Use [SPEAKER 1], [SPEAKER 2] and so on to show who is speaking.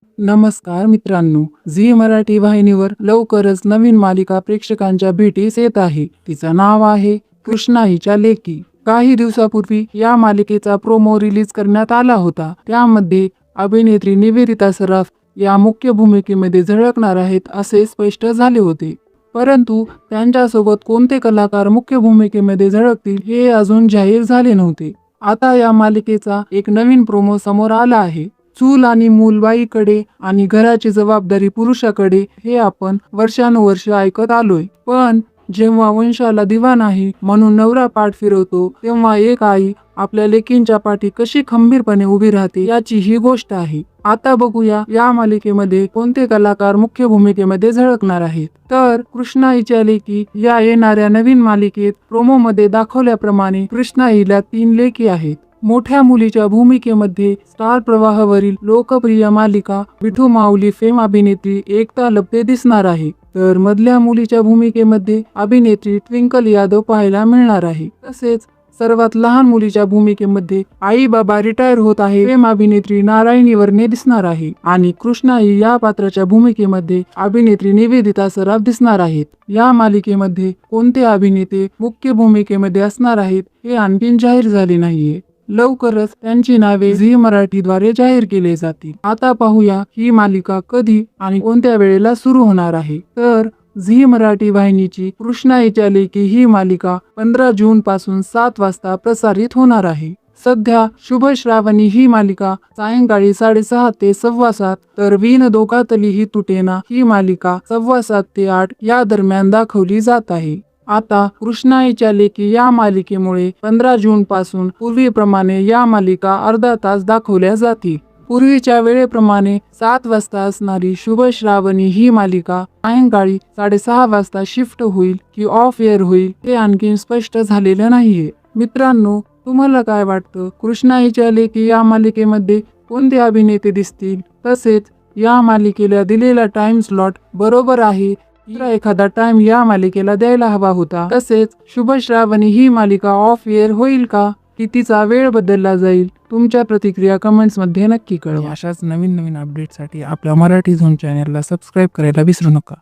[SPEAKER 1] नमस्कार मित्रांनो, झी मराठी वाहिनीवर लवकरच नवीन मालिका प्रेक्षकांच्या भेटीस येत आहे. तिचं नाव आहे कृष्णा हिच्या लेकी. काही दिवसापूर्वी या मालिकेचा प्रोमो रिलीज करण्यात आला होता. त्यामध्ये अभिनेत्री निवेदिता सराफ या मुख्य भूमिकेमध्ये झळकणार आहेत असे स्पष्ट झाले होते. परंतु त्यांच्यासोबत कोणते कलाकार मुख्य भूमिकेमध्ये झळकतील हे अजून जाहीर झाले नव्हते. आता या मालिकेचा एक नवीन प्रोमो समोर आला आहे. चूल आणि मूल बाईकडे आणि घराची जबाबदारी पुरुषाकडे हे आपण वर्षानुवर्ष ऐकत आलोय. पण जेव्हा वंशाला दिवा नाही म्हणून नवरा पाठ फिरवतो, तेव्हा एक आई आपल्या लेकींच्या पाठी कशी खंबीरपणे उभी राहते याची ही गोष्ट आहे. आता बघूया या मालिकेमध्ये कोणते कलाकार मुख्य भूमिकेमध्ये झळकणार आहेत. तर कृष्णा हिच्या लेकी या येणाऱ्या नवीन मालिकेत प्रोमो मध्ये दाखवल्याप्रमाणे कृष्णा हिला 3 लेकी आहेत. मोठ्या मुलीच्या भूमिकेमध्ये स्टार प्रवाहावरील लोकप्रिय मालिका विठू माऊली फेम अभिनेत्री एकता लब्धे दिसणार आहे. तर मधल्या मुलीच्या भूमिकेमध्ये अभिनेत्री ट्विंकल यादव पाहायला मिळणार आहे. तसेच सर्वात लहान मुलीच्या भूमिकेमध्ये आई बाबा रिटायर होत आहे फेम अभिनेत्री नारायणी वर्णे दिसणार आहे. आणि कृष्णा ही या पात्राच्या भूमिकेमध्ये अभिनेत्री निवेदिता सराफ दिसणार आहेत. या मालिकेमध्ये कोणते अभिनेते मुख्य भूमिकेमध्ये असणार आहेत हे आणखी जाहीर झाले नाहीये. लवकरच त्यांची नावे झी मराठीद्वारे जाहीर केले जातील. आता पाहूया ही मालिका कधी आणि कोणत्या वेळेला सुरू होणार आहे. तर झी मराठी वाहिनीची कृष्णा हिच्या लेकी ही मालिका 15 जून पासून 7 वाजता प्रसारित होणार आहे. सध्या शुभ श्रावणी ही मालिका सायंकाळी 6:30 ते 7:15 तर वीण दोघातली ही तुटेना ही मालिका 7:15 ते 8 या दरम्यान दाखवली जात आहे. आता कृष्णा हिच्या लेकी या मालिकेमुळे 15 जून पासून पूर्वीप्रमाणे या मालिका अर्धा तास दाखवल्या जातील. पूर्वीच्या वेळेप्रमाणे 7 वाजता असणारी शुभ श्रावणी ही मालिका सायंकाळी 6:30 वाजता शिफ्ट होईल की ऑफ एअर होईल हे आणखी स्पष्ट झालेलं नाहीये. मित्रांनो, तुम्हाला काय वाटतं? कृष्णा हिच्या लेकी या मालिकेमध्ये कोणते अभिनेते दिसतील? तसेच या मालिकेला दिलेला टाइम स्लॉट बरोबर आहे की एखादा टाइम या मालिकेला द्यायला हवा होता? तसेच शुभ श्रावणी ही मालिका ऑफ एअर होईल का की तिचा वेळ बदलला जाईल? तुमच्या प्रतिक्रिया कमेंट्स मध्ये नक्की कळवा. अशाच नवीन अपडेटसाठी आपल्या मराठी झोन चॅनलला सबस्क्राईब करायला विसरू नका.